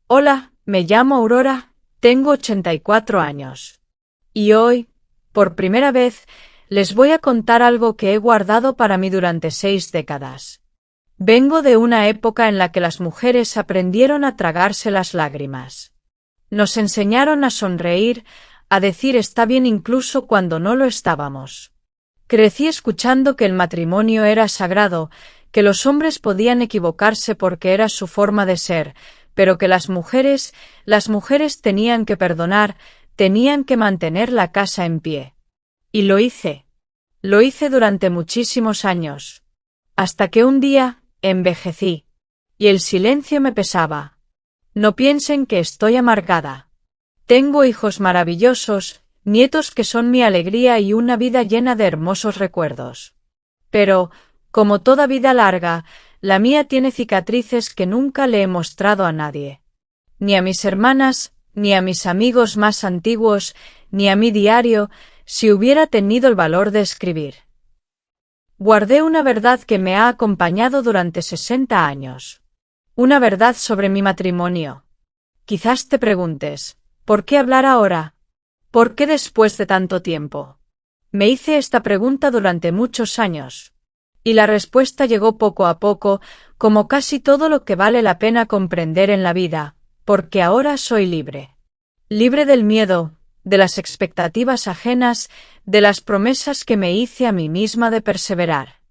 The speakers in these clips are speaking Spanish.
Hola, me llamo Aurora, tengo 84 años. Y hoy, por primera vez, les voy a contar algo que he guardado para mí durante 6 décadas. Vengo de una época en la que las mujeres aprendieron a tragarse las lágrimas. Nos enseñaron a sonreír, a decir está bien incluso cuando no lo estábamos. Crecí escuchando que el matrimonio era sagrado, que los hombres podían equivocarse porque era su forma de ser, pero que las mujeres tenían que perdonar, tenían que mantener la casa en pie. Y lo hice. Lo hice durante muchísimos años. Hasta que un día, envejecí. Y el silencio me pesaba. No piensen que estoy amargada. Tengo hijos maravillosos, nietos que son mi alegría y una vida llena de hermosos recuerdos. Pero, como toda vida larga, la mía tiene cicatrices que nunca le he mostrado a nadie. Ni a mis hermanas, ni a mis amigos más antiguos, ni a mi diario, si hubiera tenido el valor de escribir. Guardé una verdad que me ha acompañado durante 60 años. Una verdad sobre mi matrimonio. Quizás te preguntes, ¿por qué hablar ahora? ¿Por qué después de tanto tiempo? Me hice esta pregunta durante muchos años. Y la respuesta llegó poco a poco, como casi todo lo que vale la pena comprender en la vida, porque ahora soy libre. Libre del miedo, de las expectativas ajenas, de las promesas que me hice a mí misma de perseverar.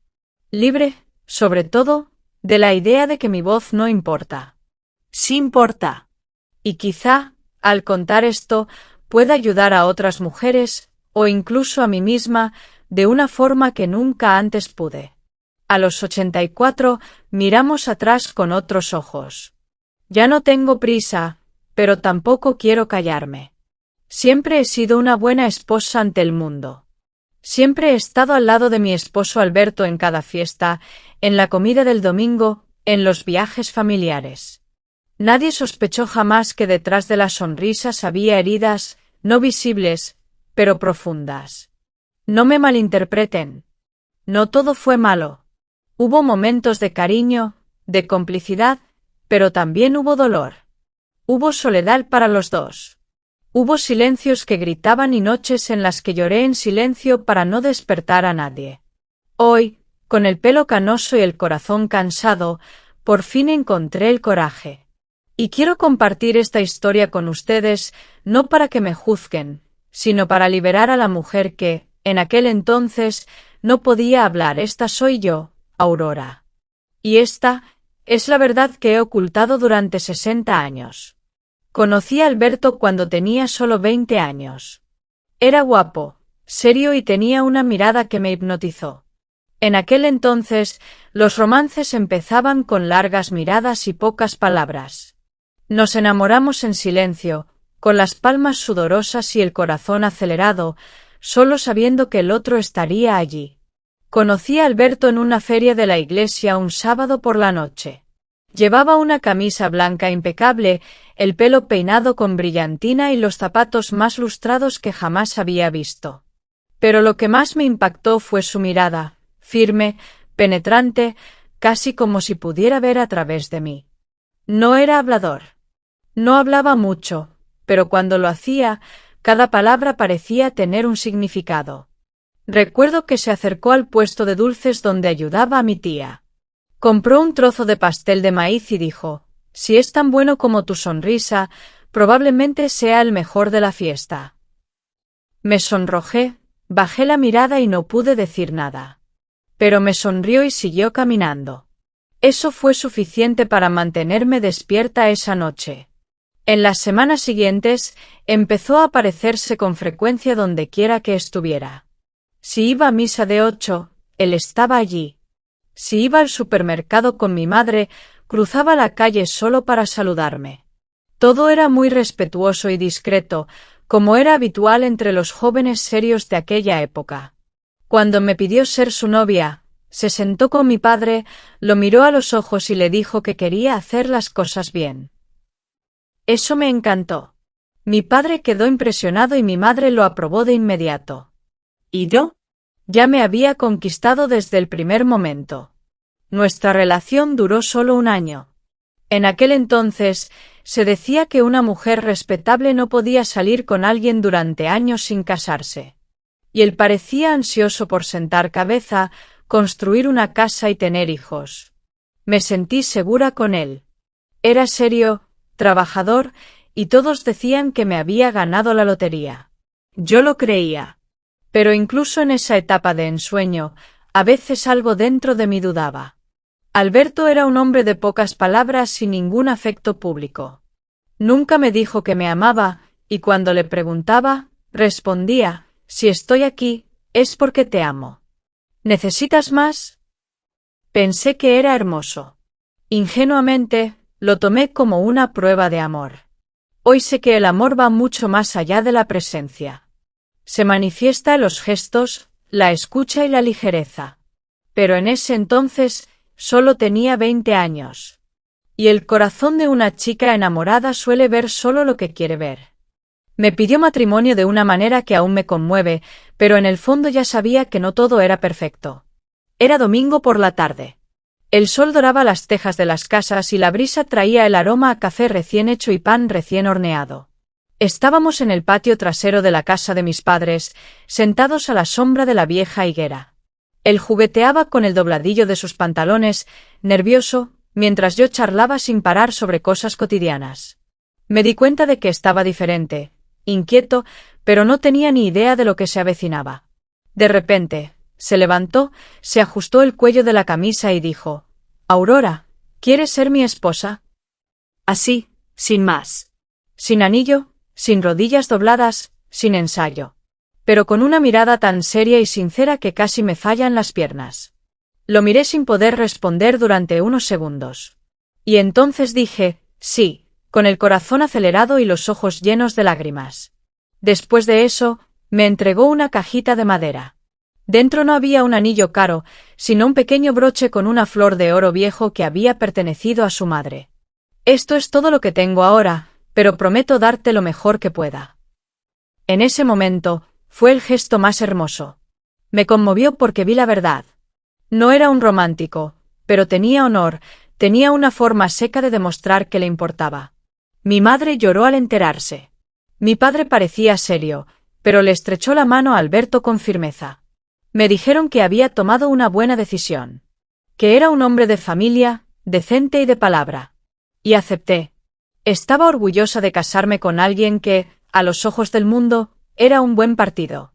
Libre, sobre todo, de la idea de que mi voz no importa. Sí importa. Y quizá, al contar esto, pueda ayudar a otras mujeres, o incluso a mí misma, de una forma que nunca antes pude. A los 84, miramos atrás con otros ojos. Ya no tengo prisa, pero tampoco quiero callarme. Siempre he sido una buena esposa ante el mundo. Siempre he estado al lado de mi esposo Alberto en cada fiesta, en la comida del domingo, en los viajes familiares. Nadie sospechó jamás que detrás de las sonrisas había heridas, no visibles, pero profundas. No me malinterpreten. No todo fue malo. Hubo momentos de cariño, de complicidad, pero también hubo dolor. Hubo soledad para los dos. Hubo silencios que gritaban y noches en las que lloré en silencio para no despertar a nadie. Hoy, con el pelo canoso y el corazón cansado, por fin encontré el coraje. Y quiero compartir esta historia con ustedes, no para que me juzguen, sino para liberar a la mujer que, en aquel entonces, no podía hablar. Esta soy yo, Aurora. Y esta es la verdad que he ocultado durante 60 años. Conocí a Alberto cuando tenía solo 20 años. Era guapo, serio y tenía una mirada que me hipnotizó. En aquel entonces, los romances empezaban con largas miradas y pocas palabras. Nos enamoramos en silencio, con las palmas sudorosas y el corazón acelerado, solo sabiendo que el otro estaría allí. Conocí a Alberto en una feria de la iglesia un sábado por la noche. Llevaba una camisa blanca impecable, el pelo peinado con brillantina y los zapatos más lustrados que jamás había visto. Pero lo que más me impactó fue su mirada, firme, penetrante, casi como si pudiera ver a través de mí. No era hablador. No hablaba mucho, pero cuando lo hacía, cada palabra parecía tener un significado. Recuerdo que se acercó al puesto de dulces donde ayudaba a mi tía. Compró un trozo de pastel de maíz y dijo, «Si es tan bueno como tu sonrisa, probablemente sea el mejor de la fiesta». Me sonrojé, bajé la mirada y no pude decir nada. Pero me sonrió y siguió caminando. Eso fue suficiente para mantenerme despierta esa noche. En las semanas siguientes, empezó a aparecerse con frecuencia donde quiera que estuviera. Si iba a misa de 8, él estaba allí. Si iba al supermercado con mi madre, cruzaba la calle solo para saludarme. Todo era muy respetuoso y discreto, como era habitual entre los jóvenes serios de aquella época. Cuando me pidió ser su novia, se sentó con mi padre, lo miró a los ojos y le dijo que quería hacer las cosas bien. Eso me encantó. Mi padre quedó impresionado y mi madre lo aprobó de inmediato. ¿Y yo? Ya me había conquistado desde el primer momento. Nuestra relación duró solo un año. En aquel entonces, se decía que una mujer respetable no podía salir con alguien durante años sin casarse. Y él parecía ansioso por sentar cabeza, construir una casa y tener hijos. Me sentí segura con él. Era serio, trabajador, y todos decían que me había ganado la lotería. Yo lo creía. Pero incluso en esa etapa de ensueño, a veces algo dentro de mí dudaba. Alberto era un hombre de pocas palabras y ningún afecto público. Nunca me dijo que me amaba, y cuando le preguntaba, respondía: si estoy aquí, es porque te amo. ¿Necesitas más? Pensé que era hermoso. Ingenuamente, lo tomé como una prueba de amor. Hoy sé que el amor va mucho más allá de la presencia. Se manifiesta en los gestos, la escucha y la ligereza. Pero en ese entonces, solo tenía 20 años. Y el corazón de una chica enamorada suele ver solo lo que quiere ver. Me pidió matrimonio de una manera que aún me conmueve, pero en el fondo ya sabía que no todo era perfecto. Era domingo por la tarde. El sol doraba las tejas de las casas y la brisa traía el aroma a café recién hecho y pan recién horneado. Estábamos en el patio trasero de la casa de mis padres, sentados a la sombra de la vieja higuera. Él jugueteaba con el dobladillo de sus pantalones, nervioso, mientras yo charlaba sin parar sobre cosas cotidianas. Me di cuenta de que estaba diferente, inquieto, pero no tenía ni idea de lo que se avecinaba. De repente, se levantó, se ajustó el cuello de la camisa y dijo: «Aurora, ¿quieres ser mi esposa?» Así, sin más. Sin anillo, sin rodillas dobladas, sin ensayo. Pero con una mirada tan seria y sincera que casi me fallan las piernas. Lo miré sin poder responder durante unos segundos. Y entonces dije: sí, con el corazón acelerado y los ojos llenos de lágrimas. Después de eso, me entregó una cajita de madera. Dentro no había un anillo caro, sino un pequeño broche con una flor de oro viejo que había pertenecido a su madre. Esto es todo lo que tengo ahora, pero prometo darte lo mejor que pueda. En ese momento, fue el gesto más hermoso. Me conmovió porque vi la verdad. No era un romántico, pero tenía honor, tenía una forma seca de demostrar que le importaba. Mi madre lloró al enterarse. Mi padre parecía serio, pero le estrechó la mano a Alberto con firmeza. Me dijeron que había tomado una buena decisión. Que era un hombre de familia, decente y de palabra. Y acepté. Estaba orgullosa de casarme con alguien que, a los ojos del mundo, era un buen partido.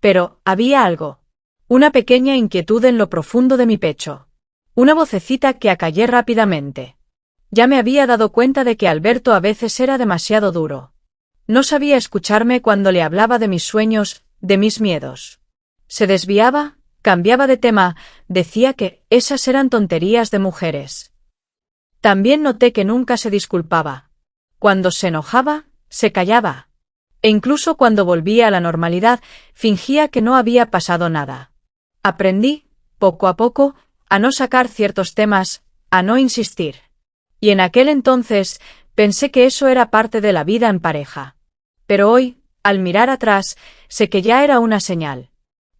Pero, había algo. Una pequeña inquietud en lo profundo de mi pecho. Una vocecita que acallé rápidamente. Ya me había dado cuenta de que Alberto a veces era demasiado duro. No sabía escucharme cuando le hablaba de mis sueños, de mis miedos. Se desviaba, cambiaba de tema, decía que esas eran tonterías de mujeres. También noté que nunca se disculpaba. Cuando se enojaba, se callaba. E incluso cuando volvía a la normalidad, fingía que no había pasado nada. Aprendí, poco a poco, a no sacar ciertos temas, a no insistir. Y en aquel entonces, pensé que eso era parte de la vida en pareja. Pero hoy, al mirar atrás, sé que ya era una señal.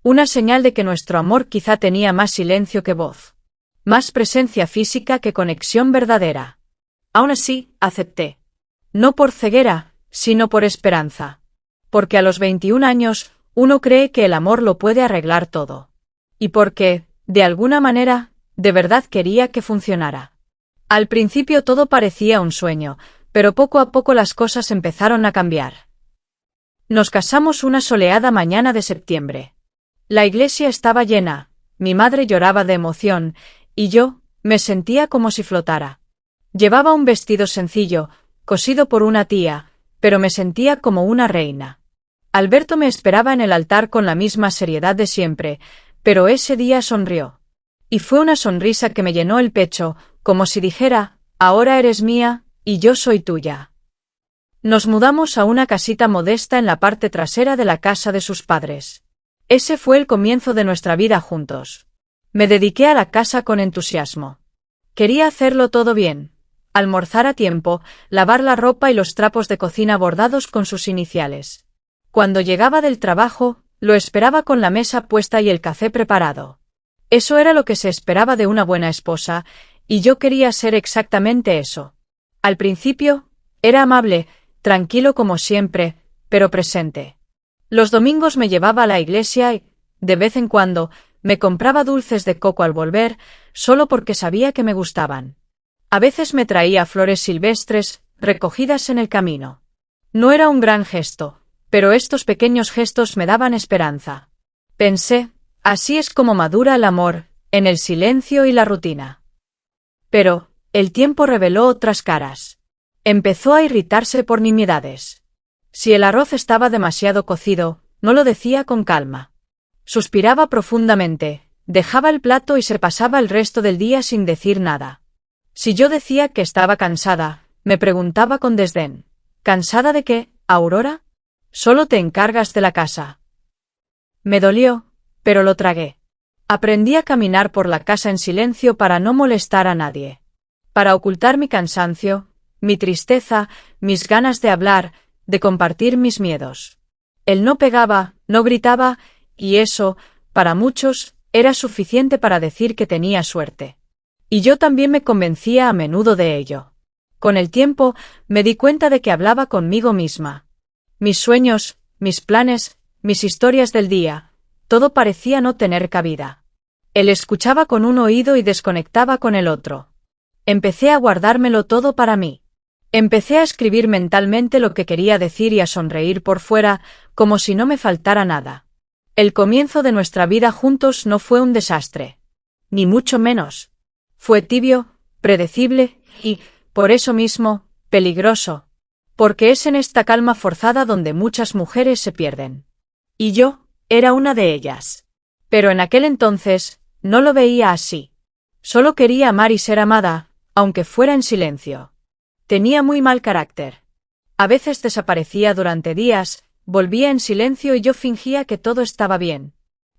Una señal de que nuestro amor quizá tenía más silencio que voz. Más presencia física que conexión verdadera. Aún así, acepté. No por ceguera, sino por esperanza. Porque a los 21 años, uno cree que el amor lo puede arreglar todo. Y porque, de alguna manera, de verdad quería que funcionara. Al principio todo parecía un sueño, pero poco a poco las cosas empezaron a cambiar. Nos casamos una soleada mañana de septiembre. La iglesia estaba llena, mi madre lloraba de emoción, y yo, me sentía como si flotara. Llevaba un vestido sencillo, cosido por una tía, pero me sentía como una reina. Alberto me esperaba en el altar con la misma seriedad de siempre, pero ese día sonrió. Y fue una sonrisa que me llenó el pecho, como si dijera: ahora eres mía, y yo soy tuya. Nos mudamos a una casita modesta en la parte trasera de la casa de sus padres. Ese fue el comienzo de nuestra vida juntos. Me dediqué a la casa con entusiasmo. Quería hacerlo todo bien. Almorzar a tiempo, lavar la ropa y los trapos de cocina bordados con sus iniciales. Cuando llegaba del trabajo, lo esperaba con la mesa puesta y el café preparado. Eso era lo que se esperaba de una buena esposa, y yo quería ser exactamente eso. Al principio, Era amable, tranquilo como siempre, pero presente. Los domingos me llevaba a la iglesia y, de vez en cuando, me compraba dulces de coco al volver, solo porque sabía que me gustaban. A veces me traía flores silvestres, recogidas en el camino. No era un gran gesto, pero estos pequeños gestos me daban esperanza. Pensé, así es como madura el amor, en el silencio y la rutina. Pero, el tiempo reveló otras caras. Empezó a irritarse por nimiedades. Si el arroz estaba demasiado cocido, no lo decía con calma. Suspiraba profundamente, dejaba el plato y se pasaba el resto del día sin decir nada. Si yo decía que estaba cansada, me preguntaba con desdén: ¿cansada de qué, Aurora? Solo te encargas de la casa. Me dolió, pero lo tragué. Aprendí a caminar por la casa en silencio para no molestar a nadie. Para ocultar mi cansancio, mi tristeza, mis ganas de hablar, de compartir mis miedos. Él no pegaba, no gritaba, y eso, para muchos, era suficiente para decir que tenía suerte. Y yo también me convencía a menudo de ello. Con el tiempo, me di cuenta de que hablaba conmigo misma. Mis sueños, mis planes, mis historias del día, todo parecía no tener cabida. Él escuchaba con un oído y desconectaba con el otro. Empecé a guardármelo todo para mí. Empecé a escribir mentalmente lo que quería decir y a sonreír por fuera, como si no me faltara nada. El comienzo de nuestra vida juntos no fue un desastre. Ni mucho menos. Fue tibio, predecible y, por eso mismo, peligroso. Porque es en esta calma forzada donde muchas mujeres se pierden. Y yo, era una de ellas. Pero en aquel entonces, no lo veía así. Solo quería amar y ser amada, aunque fuera en silencio. Tenía muy mal carácter. A veces desaparecía durante días, volvía en silencio y yo fingía que todo estaba bien.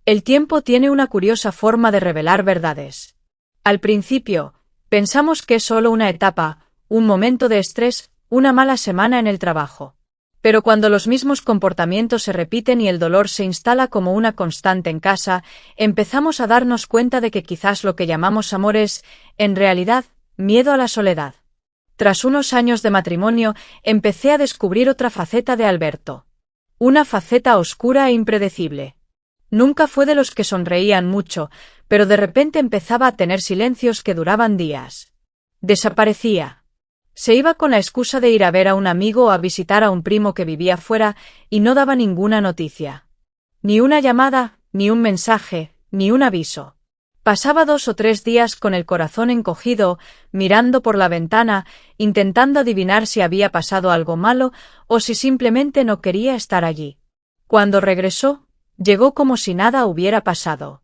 El tiempo tiene una curiosa forma de revelar verdades. Al principio, pensamos que es solo una etapa, un momento de estrés, una mala semana en el trabajo. Pero cuando los mismos comportamientos se repiten y el dolor se instala como una constante en casa, empezamos a darnos cuenta de que quizás lo que llamamos amor es, en realidad, miedo a la soledad. Tras unos años de matrimonio, empecé a descubrir otra faceta de Alberto. Una faceta oscura e impredecible. Nunca fue de los que sonreían mucho, pero de repente empezaba a tener silencios que duraban días. Desaparecía. Se iba con la excusa de ir a ver a un amigo o a visitar a un primo que vivía fuera, y no daba ninguna noticia. Ni una llamada, ni un mensaje, ni un aviso. Pasaba 2 o 3 días con el corazón encogido, mirando por la ventana, intentando adivinar si había pasado algo malo o si simplemente no quería estar allí. Cuando regresó, llegó como si nada hubiera pasado.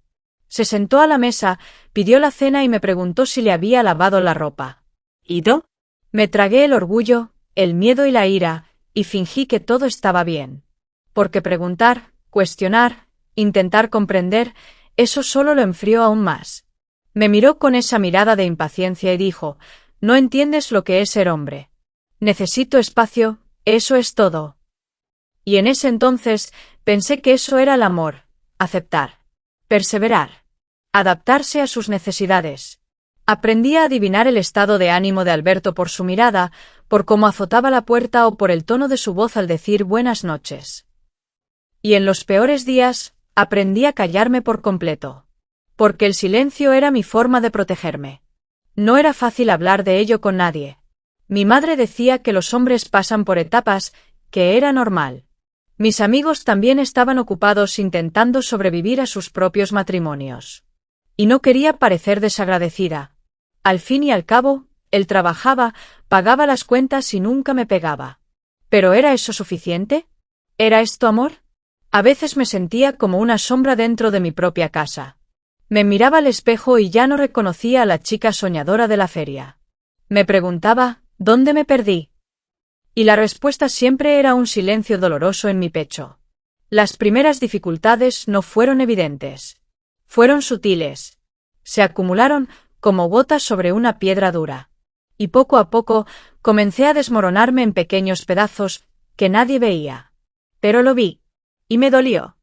Se sentó a la mesa, pidió la cena y me preguntó si le había lavado la ropa. ¿Y yo? Me tragué el orgullo, el miedo y la ira, y fingí que todo estaba bien. Porque preguntar, cuestionar, intentar comprender, eso solo lo enfrió aún más. Me miró con esa mirada de impaciencia y dijo: «No entiendes lo que es ser hombre. Necesito espacio, eso es todo». Y en ese entonces, pensé que eso era el amor: aceptar, perseverar, adaptarse a sus necesidades. Aprendí a adivinar el estado de ánimo de Alberto por su mirada, por cómo azotaba la puerta o por el tono de su voz al decir buenas noches. Y en los peores días, aprendí a callarme por completo. Porque el silencio era mi forma de protegerme. No era fácil hablar de ello con nadie. Mi madre decía que los hombres pasan por etapas, que era normal. Mis amigos también estaban ocupados intentando sobrevivir a sus propios matrimonios. Y no quería parecer desagradecida. Al fin y al cabo, él trabajaba, pagaba las cuentas y nunca me pegaba. ¿Pero era eso suficiente? ¿Era esto amor? A veces me sentía como una sombra dentro de mi propia casa. Me miraba al espejo y ya no reconocía a la chica soñadora de la feria. Me preguntaba, ¿dónde me perdí? Y la respuesta siempre era un silencio doloroso en mi pecho. Las primeras dificultades no fueron evidentes. Fueron sutiles. Se acumularon como gotas sobre una piedra dura. Y poco a poco comencé a desmoronarme en pequeños pedazos que nadie veía. Pero lo vi. Y me dolió.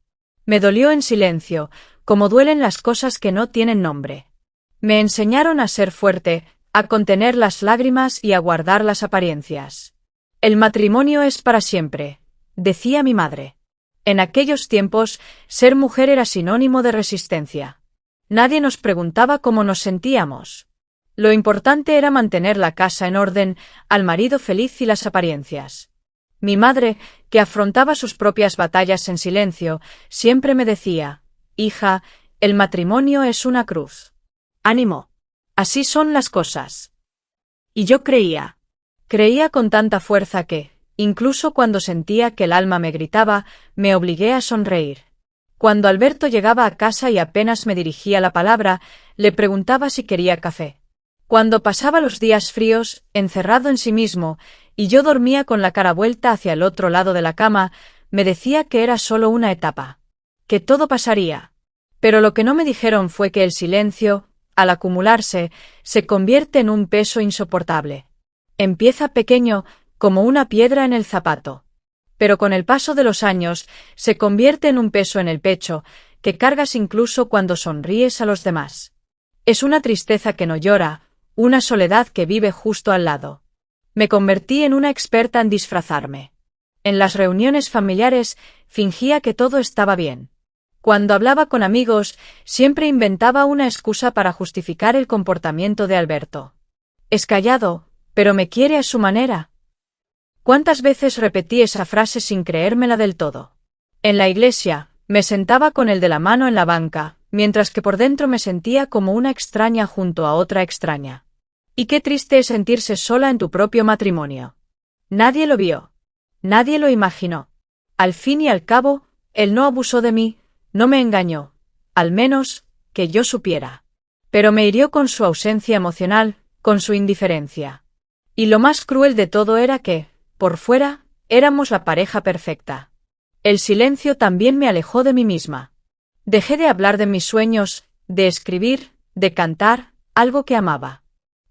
Me dolió en silencio, como duelen las cosas que no tienen nombre. Me enseñaron a ser fuerte, a contener las lágrimas y a guardar las apariencias. El matrimonio es para siempre, decía mi madre. En aquellos tiempos, ser mujer era sinónimo de resistencia. Nadie nos preguntaba cómo nos sentíamos. Lo importante era mantener la casa en orden, al marido feliz y las apariencias. Mi madre, que afrontaba sus propias batallas en silencio, siempre me decía: «Hija, el matrimonio es una cruz. Ánimo. Así son las cosas». Y yo creía con tanta fuerza que, incluso cuando sentía que el alma me gritaba, me obligué a sonreír. Cuando Alberto llegaba a casa y apenas me dirigía la palabra, le preguntaba si quería café. Cuando pasaba los días fríos, encerrado en sí mismo, y yo dormía con la cara vuelta hacia el otro lado de la cama, me decía que era solo una etapa, que todo pasaría. Pero lo que no me dijeron fue que el silencio, al acumularse, se convierte en un peso insoportable. Empieza pequeño, como una piedra en el zapato. Pero con el paso de los años, se convierte en un peso en el pecho, que cargas incluso cuando sonríes a los demás. Es una tristeza que no llora, una soledad que vive justo al lado. Me convertí en una experta en disfrazarme. En las reuniones familiares, fingía que todo estaba bien. Cuando hablaba con amigos, siempre inventaba una excusa para justificar el comportamiento de Alberto. Es callado, pero me quiere a su manera. ¿Cuántas veces repetí esa frase sin creérmela del todo? En la iglesia, me sentaba con él de la mano en la banca, mientras que por dentro me sentía como una extraña junto a otra extraña. Y qué triste es sentirse sola en tu propio matrimonio. Nadie lo vio. Nadie lo imaginó. Al fin y al cabo, él no abusó de mí, no me engañó, al menos, que yo supiera. Pero me hirió con su ausencia emocional, con su indiferencia. Y lo más cruel de todo era que, por fuera, éramos la pareja perfecta. El silencio también me alejó de mí misma. Dejé de hablar de mis sueños, de escribir, de cantar, algo que amaba.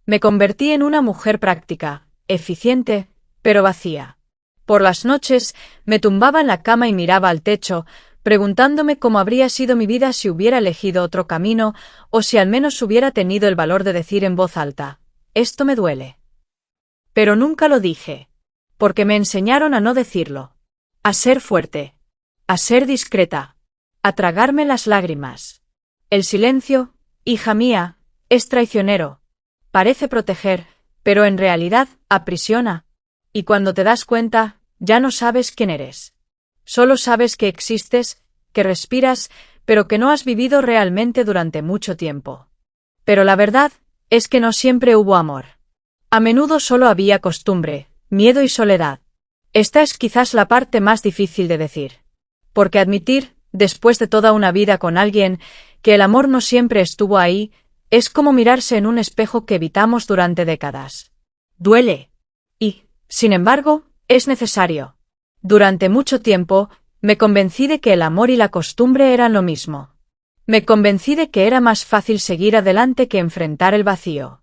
Me convertí en una mujer práctica, eficiente, pero vacía. Por las noches, me tumbaba en la cama y miraba al techo, preguntándome cómo habría sido mi vida si hubiera elegido otro camino, o si al menos hubiera tenido el valor de decir en voz alta: «Esto me duele». Pero nunca lo dije. Porque me enseñaron a no decirlo. A ser fuerte. A ser discreta. A tragarme las lágrimas. El silencio, hija mía, es traicionero. Parece proteger, pero en realidad aprisiona. Y cuando te das cuenta, ya no sabes quién eres. Solo sabes que existes, que respiras, pero que no has vivido realmente durante mucho tiempo. Pero la verdad es que no siempre hubo amor. A menudo solo había costumbre, miedo y soledad. Esta es quizás la parte más difícil de decir. Porque admitir, después de toda una vida con alguien, que el amor no siempre estuvo ahí, es como mirarse en un espejo que evitamos durante décadas. Duele. Y, sin embargo, es necesario. Durante mucho tiempo, me convencí de que el amor y la costumbre eran lo mismo. Me convencí de que era más fácil seguir adelante que enfrentar el vacío.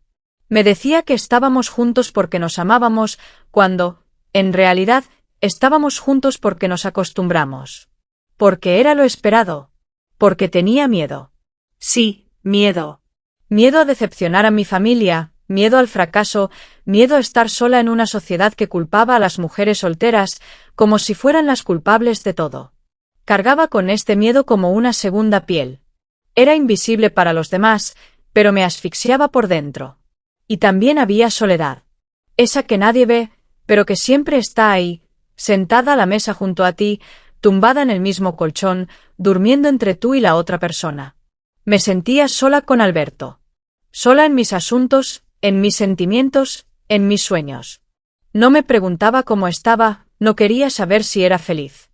Me decía que estábamos juntos porque nos amábamos, cuando, en realidad, estábamos juntos porque nos acostumbramos. Porque era lo esperado. Porque tenía miedo. Sí, miedo. Miedo a decepcionar a mi familia, miedo al fracaso, miedo a estar sola en una sociedad que culpaba a las mujeres solteras, como si fueran las culpables de todo. Cargaba con este miedo como una segunda piel. Era invisible para los demás, pero me asfixiaba por dentro. Y también había soledad. Esa que nadie ve, pero que siempre está ahí, sentada a la mesa junto a ti, tumbada en el mismo colchón, durmiendo entre tú y la otra persona. Me sentía sola con Alberto. Sola en mis asuntos, en mis sentimientos, en mis sueños. No me preguntaba cómo estaba, no quería saber si era feliz.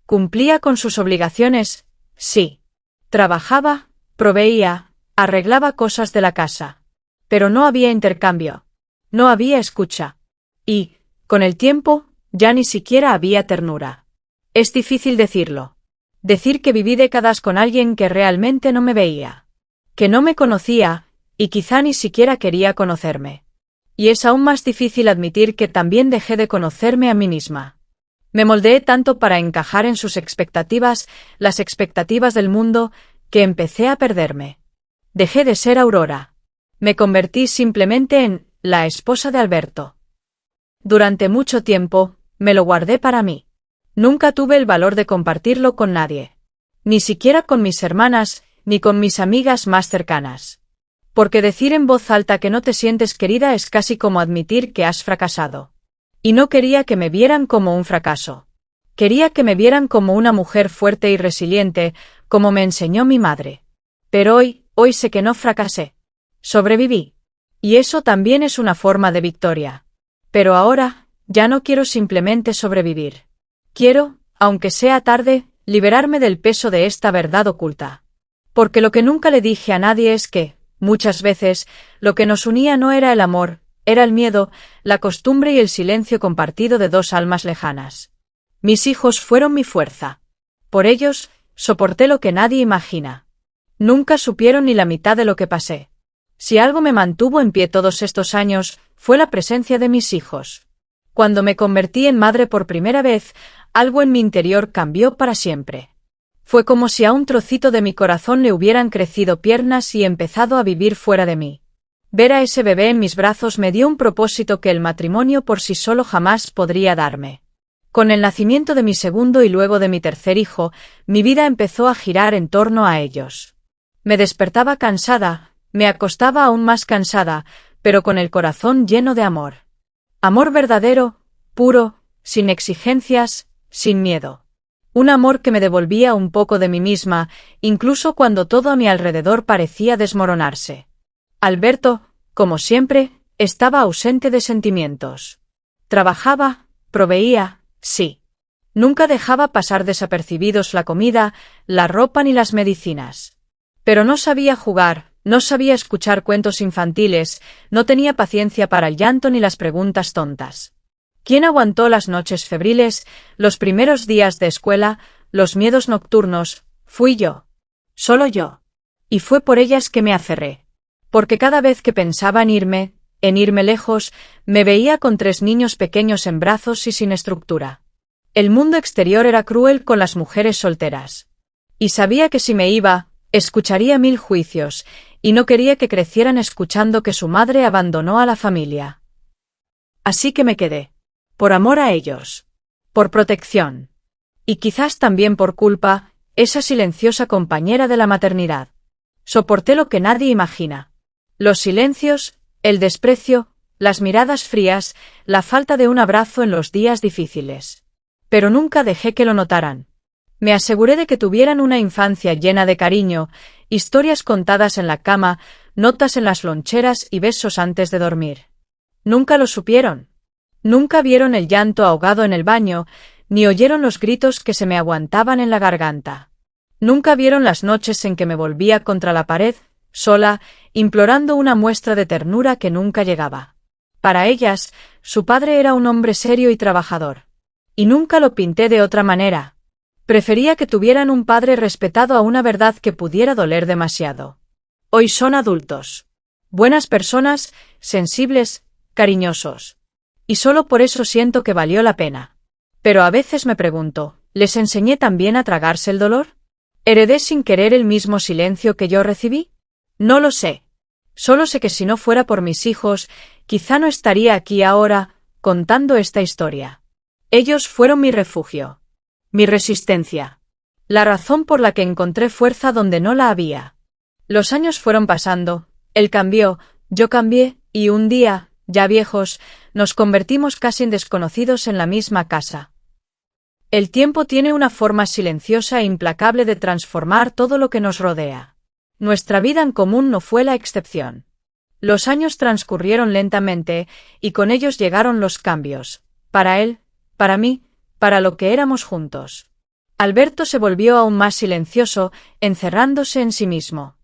Cumplía con sus obligaciones, sí. Trabajaba, proveía, arreglaba cosas de la casa. Pero no había intercambio. No había escucha. Y, con el tiempo, ya ni siquiera había ternura. Es difícil decirlo. Decir que viví décadas con alguien que realmente no me veía. Que no me conocía, y quizá ni siquiera quería conocerme. Y es aún más difícil admitir que también dejé de conocerme a mí misma. Me moldeé tanto para encajar en sus expectativas, las expectativas del mundo, que empecé a perderme. Dejé de ser Aurora. Me convertí simplemente en la esposa de Alberto. Durante mucho tiempo, me lo guardé para mí. Nunca tuve el valor de compartirlo con nadie. Ni siquiera con mis hermanas, ni con mis amigas más cercanas. Porque decir en voz alta que no te sientes querida es casi como admitir que has fracasado. Y no quería que me vieran como un fracaso. Quería que me vieran como una mujer fuerte y resiliente, como me enseñó mi madre. Pero hoy sé que no fracasé. Sobreviví. Y eso también es una forma de victoria. Pero ahora, ya no quiero simplemente sobrevivir. Quiero, aunque sea tarde, liberarme del peso de esta verdad oculta. Porque lo que nunca le dije a nadie es que, muchas veces, lo que nos unía no era el amor, era el miedo, la costumbre y el silencio compartido de dos almas lejanas. Mis hijos fueron mi fuerza. Por ellos, soporté lo que nadie imagina. Nunca supieron ni la mitad de lo que pasé. Si algo me mantuvo en pie todos estos años, fue la presencia de mis hijos. Cuando me convertí en madre por primera vez, algo en mi interior cambió para siempre. Fue como si a un trocito de mi corazón le hubieran crecido piernas y empezado a vivir fuera de mí. Ver a ese bebé en mis brazos me dio un propósito que el matrimonio por sí solo jamás podría darme. Con el nacimiento de mi segundo y luego de mi tercer hijo, mi vida empezó a girar en torno a ellos. Me despertaba cansada, me acostaba aún más cansada, pero con el corazón lleno de amor. Amor verdadero, puro, sin exigencias, sin miedo. Un amor que me devolvía un poco de mí misma, incluso cuando todo a mi alrededor parecía desmoronarse. Alberto, como siempre, estaba ausente de sentimientos. Trabajaba, proveía, sí. Nunca dejaba pasar desapercibidos la comida, la ropa ni las medicinas. Pero no sabía jugar, no sabía escuchar cuentos infantiles, no tenía paciencia para el llanto ni las preguntas tontas. ¿Quién aguantó las noches febriles, los primeros días de escuela, los miedos nocturnos? Fui yo. Solo yo. Y fue por ellas que me aferré. Porque cada vez que pensaba en irme lejos, me veía con 3 niños pequeños en brazos y sin estructura. El mundo exterior era cruel con las mujeres solteras. Y sabía que si me iba, escucharía 1000 juicios, y no quería que crecieran escuchando que su madre abandonó a la familia. Así que me quedé. Por amor a ellos. Por protección. Y quizás también por culpa, esa silenciosa compañera de la maternidad. Soporté lo que nadie imagina. Los silencios, el desprecio, las miradas frías, la falta de un abrazo en los días difíciles. Pero nunca dejé que lo notaran. Me aseguré de que tuvieran una infancia llena de cariño, historias contadas en la cama, notas en las loncheras y besos antes de dormir. Nunca lo supieron. Nunca vieron el llanto ahogado en el baño, ni oyeron los gritos que se me aguantaban en la garganta. Nunca vieron las noches en que me volvía contra la pared, sola, implorando una muestra de ternura que nunca llegaba. Para ellas, su padre era un hombre serio y trabajador. Y nunca lo pinté de otra manera. Prefería que tuvieran un padre respetado a una verdad que pudiera doler demasiado. Hoy son adultos. Buenas personas, sensibles, cariñosos. Y solo por eso siento que valió la pena. Pero a veces me pregunto, ¿les enseñé también a tragarse el dolor? ¿Heredé sin querer el mismo silencio que yo recibí? No lo sé. Solo sé que si no fuera por mis hijos, quizá no estaría aquí ahora, contando esta historia. Ellos fueron mi refugio. Mi resistencia. La razón por la que encontré fuerza donde no la había. Los años fueron pasando, él cambió, yo cambié, y un día, ya viejos, nos convertimos casi en desconocidos en la misma casa. El tiempo tiene una forma silenciosa e implacable de transformar todo lo que nos rodea. Nuestra vida en común no fue la excepción. Los años transcurrieron lentamente, y con ellos llegaron los cambios. Para él, para mí, para lo que éramos juntos. Alberto se volvió aún más silencioso, encerrándose en sí mismo.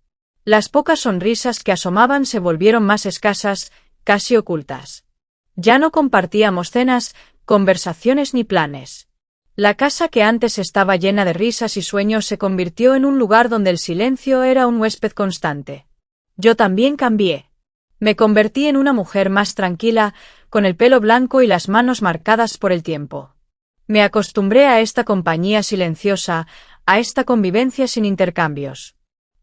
Las pocas sonrisas que asomaban se volvieron más escasas, casi ocultas. Ya no compartíamos cenas, conversaciones ni planes. La casa que antes estaba llena de risas y sueños se convirtió en un lugar donde el silencio era un huésped constante. Yo también cambié. Me convertí en una mujer más tranquila, con el pelo blanco y las manos marcadas por el tiempo. Me acostumbré a esta compañía silenciosa, a esta convivencia sin intercambios.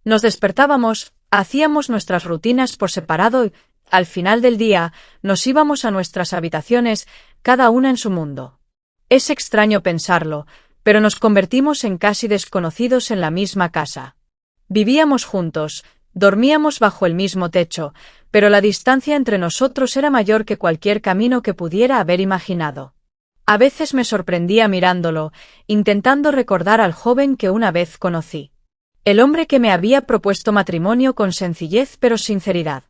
Nos despertábamos, hacíamos nuestras rutinas por separado y, al final del día, nos íbamos a nuestras habitaciones, cada una en su mundo. Es extraño pensarlo, pero nos convertimos en casi desconocidos en la misma casa. Vivíamos juntos, dormíamos bajo el mismo techo, pero la distancia entre nosotros era mayor que cualquier camino que pudiera haber imaginado. A veces me sorprendía mirándolo, intentando recordar al joven que una vez conocí. El hombre que me había propuesto matrimonio con sencillez pero sinceridad.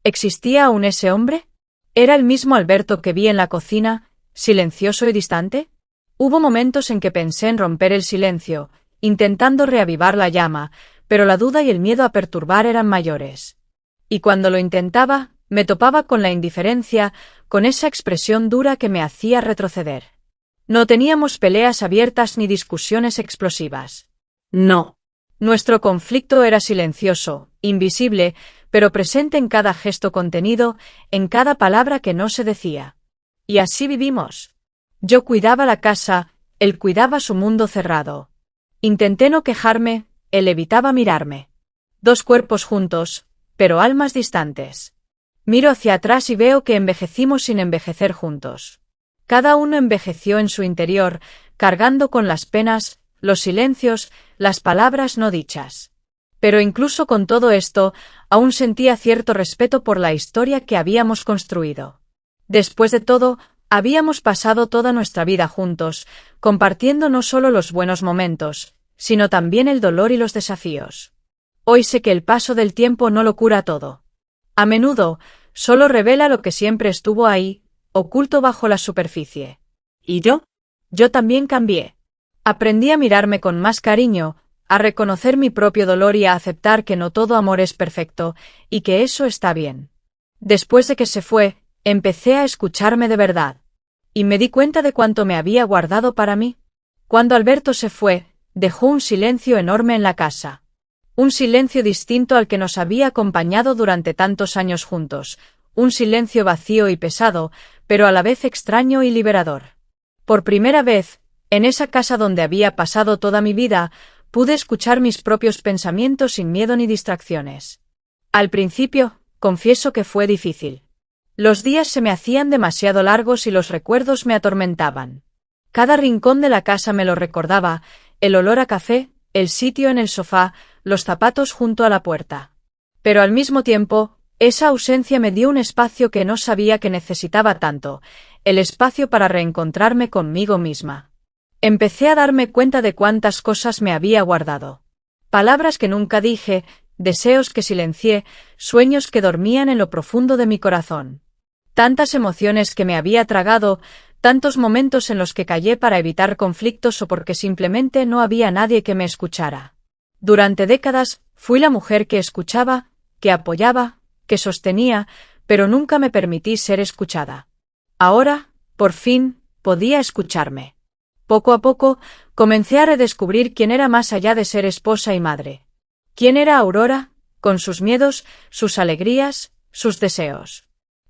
¿Existía aún ese hombre? ¿Era el mismo Alberto que vi en la cocina, silencioso y distante? Hubo momentos en que pensé en romper el silencio, intentando reavivar la llama, pero la duda y el miedo a perturbar eran mayores. Y cuando lo intentaba, me topaba con la indiferencia, con esa expresión dura que me hacía retroceder. No teníamos peleas abiertas ni discusiones explosivas. No. Nuestro conflicto era silencioso, invisible, pero presente en cada gesto contenido, en cada palabra que no se decía. Y así vivimos. Yo cuidaba la casa, él cuidaba su mundo cerrado. Intenté no quejarme, él evitaba mirarme. Dos cuerpos juntos, pero almas distantes. Miro hacia atrás y veo que envejecimos sin envejecer juntos. Cada uno envejeció en su interior, cargando con las penas, los silencios, las palabras no dichas. Pero incluso con todo esto, aún sentía cierto respeto por la historia que habíamos construido. Después de todo, habíamos pasado toda nuestra vida juntos, compartiendo no solo los buenos momentos, sino también el dolor y los desafíos. Hoy sé que el paso del tiempo no lo cura todo. A menudo, solo revela lo que siempre estuvo ahí, oculto bajo la superficie. ¿Y yo? Yo también cambié. Aprendí a mirarme con más cariño, a reconocer mi propio dolor y a aceptar que no todo amor es perfecto, y que eso está bien. Después de que se fue, empecé a escucharme de verdad. Y me di cuenta de cuánto me había guardado para mí. Cuando Alberto se fue, dejó un silencio enorme en la casa. Un silencio distinto al que nos había acompañado durante tantos años juntos, un silencio vacío y pesado, pero a la vez extraño y liberador. Por primera vez, en esa casa donde había pasado toda mi vida, pude escuchar mis propios pensamientos sin miedo ni distracciones. Al principio, confieso que fue difícil. Los días se me hacían demasiado largos y los recuerdos me atormentaban. Cada rincón de la casa me lo recordaba, el olor a café, el sitio en el sofá, los zapatos junto a la puerta. Pero al mismo tiempo, esa ausencia me dio un espacio que no sabía que necesitaba tanto, el espacio para reencontrarme conmigo misma. Empecé a darme cuenta de cuántas cosas me había guardado. Palabras que nunca dije, deseos que silencié, sueños que dormían en lo profundo de mi corazón. Tantas emociones que me había tragado, tantos momentos en los que callé para evitar conflictos o porque simplemente no había nadie que me escuchara. Durante décadas, fui la mujer que escuchaba, que apoyaba, que sostenía, pero nunca me permití ser escuchada. Ahora, por fin, podía escucharme. Poco a poco, comencé a redescubrir quién era más allá de ser esposa y madre. ¿Quién era Aurora, con sus miedos, sus alegrías, sus deseos?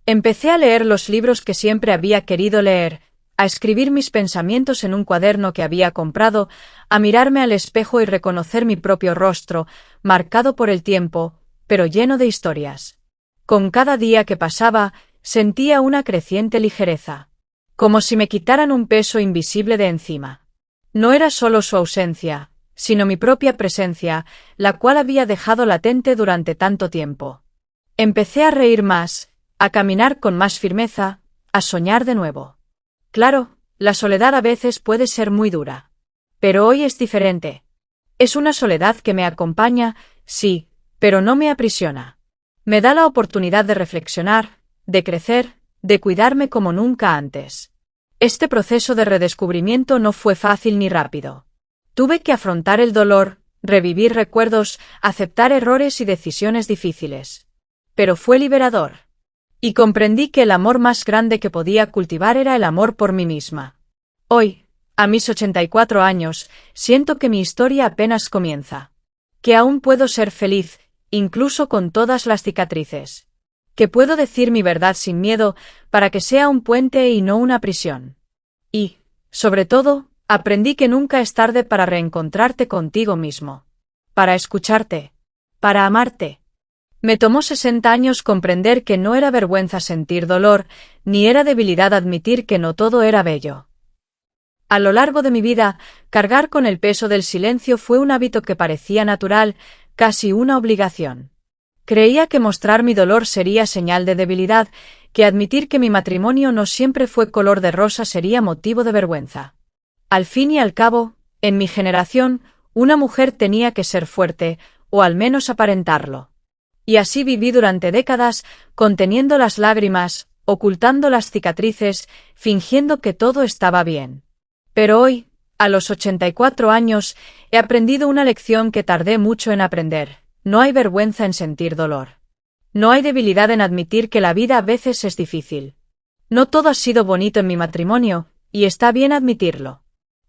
Empecé a leer los libros que siempre había querido leer, a escribir mis pensamientos en un cuaderno que había comprado, a mirarme al espejo y reconocer mi propio rostro, marcado por el tiempo, pero lleno de historias. Con cada día que pasaba, sentía una creciente ligereza. Como si me quitaran un peso invisible de encima. No era solo su ausencia, sino mi propia presencia, la cual había dejado latente durante tanto tiempo. Empecé a reír más, a caminar con más firmeza, a soñar de nuevo. Claro, la soledad a veces puede ser muy dura. Pero hoy es diferente. Es una soledad que me acompaña, sí, pero no me aprisiona. Me da la oportunidad de reflexionar, de crecer, de cuidarme como nunca antes. Este proceso de redescubrimiento no fue fácil ni rápido. Tuve que afrontar el dolor, revivir recuerdos, aceptar errores y decisiones difíciles. Pero fue liberador. Y comprendí que el amor más grande que podía cultivar era el amor por mí misma. Hoy, a mis 84 años, siento que mi historia apenas comienza. Que aún puedo ser feliz, incluso con todas las cicatrices. Que puedo decir mi verdad sin miedo, para que sea un puente y no una prisión. Y, sobre todo, aprendí que nunca es tarde para reencontrarte contigo mismo. Para escucharte. Para amarte. Me tomó 60 años comprender que no era vergüenza sentir dolor, ni era debilidad admitir que no todo era bello. A lo largo de mi vida, cargar con el peso del silencio fue un hábito que parecía natural, casi una obligación. Creía que mostrar mi dolor sería señal de debilidad, que admitir que mi matrimonio no siempre fue color de rosa sería motivo de vergüenza. Al fin y al cabo, en mi generación, una mujer tenía que ser fuerte, o al menos aparentarlo. Y así viví durante décadas, conteniendo las lágrimas, ocultando las cicatrices, fingiendo que todo estaba bien. Pero hoy, a los 84 años, he aprendido una lección que tardé mucho en aprender. No hay vergüenza en sentir dolor. No hay debilidad en admitir que la vida a veces es difícil. No todo ha sido bonito en mi matrimonio, y está bien admitirlo.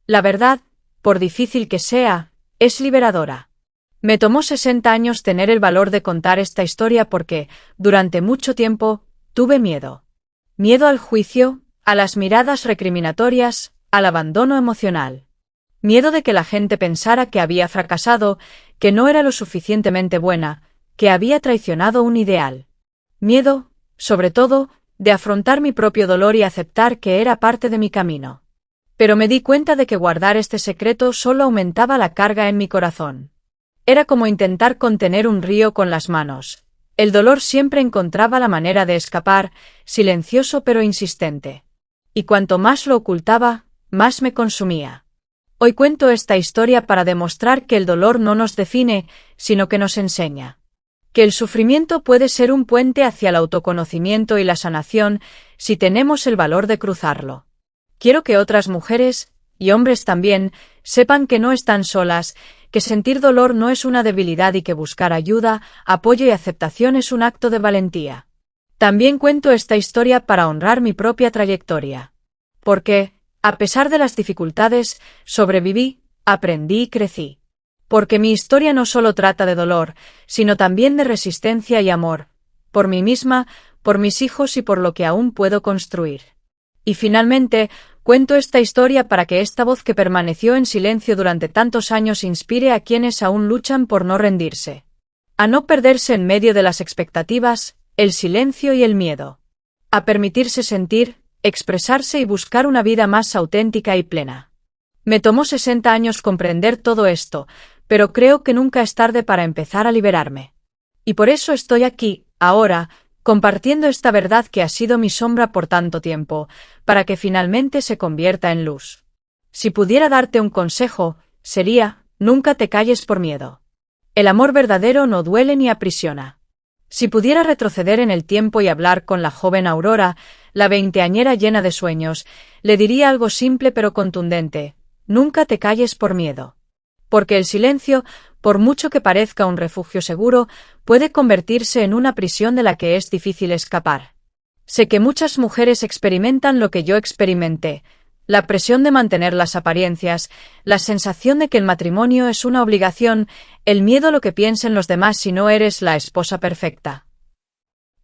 La verdad, por difícil que sea, es liberadora. Me tomó 60 años tener el valor de contar esta historia porque, durante mucho tiempo, tuve miedo. Miedo al juicio, a las miradas recriminatorias, al abandono emocional. Miedo de que la gente pensara que había fracasado, que no era lo suficientemente buena, que había traicionado un ideal. Miedo, sobre todo, de afrontar mi propio dolor y aceptar que era parte de mi camino. Pero me di cuenta de que guardar este secreto solo aumentaba la carga en mi corazón. Era como intentar contener un río con las manos. El dolor siempre encontraba la manera de escapar, silencioso pero insistente. Y cuanto más lo ocultaba, más me consumía. Hoy cuento esta historia para demostrar que el dolor no nos define, sino que nos enseña. Que el sufrimiento puede ser un puente hacia el autoconocimiento y la sanación si tenemos el valor de cruzarlo. Quiero que otras mujeres, y hombres también, sepan que no están solas, que sentir dolor no es una debilidad y que buscar ayuda, apoyo y aceptación es un acto de valentía. También cuento esta historia para honrar mi propia trayectoria. Porque, a pesar de las dificultades, sobreviví, aprendí y crecí. Porque mi historia no solo trata de dolor, sino también de resistencia y amor, por mí misma, por mis hijos y por lo que aún puedo construir. Y finalmente, cuento esta historia para que esta voz que permaneció en silencio durante tantos años inspire a quienes aún luchan por no rendirse. A no perderse en medio de las expectativas, el silencio y el miedo. A permitirse sentir, expresarse y buscar una vida más auténtica y plena. Me tomó 60 años comprender todo esto, pero creo que nunca es tarde para empezar a liberarme. Y por eso estoy aquí, ahora, compartiendo esta verdad que ha sido mi sombra por tanto tiempo, para que finalmente se convierta en luz. Si pudiera darte un consejo, sería, nunca te calles por miedo. El amor verdadero no duele ni aprisiona. Si pudiera retroceder en el tiempo y hablar con la joven Aurora, la veinteañera llena de sueños, le diría algo simple pero contundente: nunca te calles por miedo. Porque el silencio, por mucho que parezca un refugio seguro, puede convertirse en una prisión de la que es difícil escapar. Sé que muchas mujeres experimentan lo que yo experimenté: la presión de mantener las apariencias, la sensación de que el matrimonio es una obligación, el miedo a lo que piensen los demás si no eres la esposa perfecta.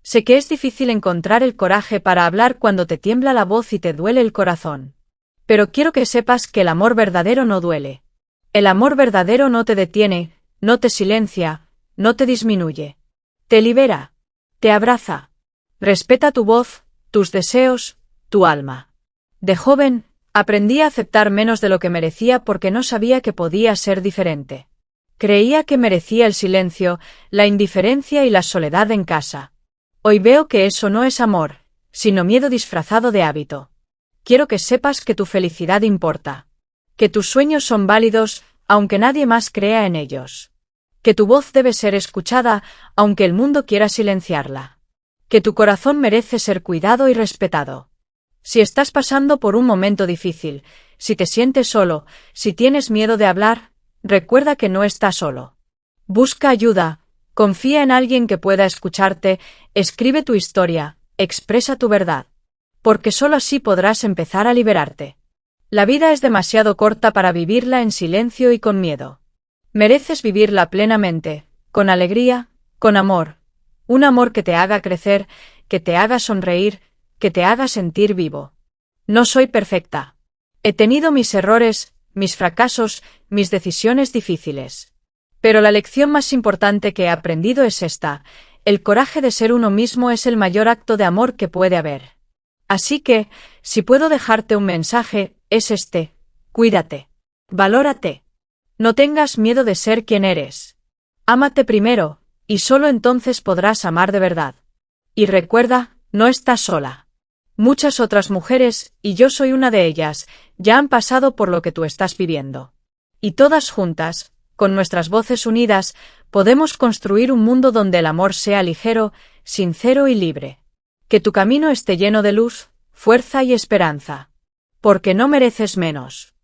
Sé que es difícil encontrar el coraje para hablar cuando te tiembla la voz y te duele el corazón. Pero quiero que sepas que el amor verdadero no duele. El amor verdadero no te detiene, no te silencia, no te disminuye. Te libera. Te abraza. Respeta tu voz, tus deseos, tu alma. De joven, aprendí a aceptar menos de lo que merecía porque no sabía que podía ser diferente. Creía que merecía el silencio, la indiferencia y la soledad en casa. Hoy veo que eso no es amor, sino miedo disfrazado de hábito. Quiero que sepas que tu felicidad importa. Que tus sueños son válidos, aunque nadie más crea en ellos. Que tu voz debe ser escuchada, aunque el mundo quiera silenciarla. Que tu corazón merece ser cuidado y respetado. Si estás pasando por un momento difícil, si te sientes solo, si tienes miedo de hablar, recuerda que no estás solo. Busca ayuda, confía en alguien que pueda escucharte, escribe tu historia, expresa tu verdad. Porque solo así podrás empezar a liberarte. La vida es demasiado corta para vivirla en silencio y con miedo. Mereces vivirla plenamente, con alegría, con amor. Un amor que te haga crecer, que te haga sonreír, que te haga sentir vivo. No soy perfecta. He tenido mis errores, mis fracasos, mis decisiones difíciles. Pero la lección más importante que he aprendido es esta: El coraje de ser uno mismo es el mayor acto de amor que puede haber. Así que, si puedo dejarte un mensaje, es este: cuídate. Valórate. No tengas miedo de ser quien eres. Ámate primero, y solo entonces podrás amar de verdad. Y recuerda, no estás sola. Muchas otras mujeres, y yo soy una de ellas, ya han pasado por lo que tú estás viviendo. Y todas juntas, con nuestras voces unidas, podemos construir un mundo donde el amor sea ligero, sincero y libre. Que tu camino esté lleno de luz, fuerza y esperanza. Porque no mereces menos.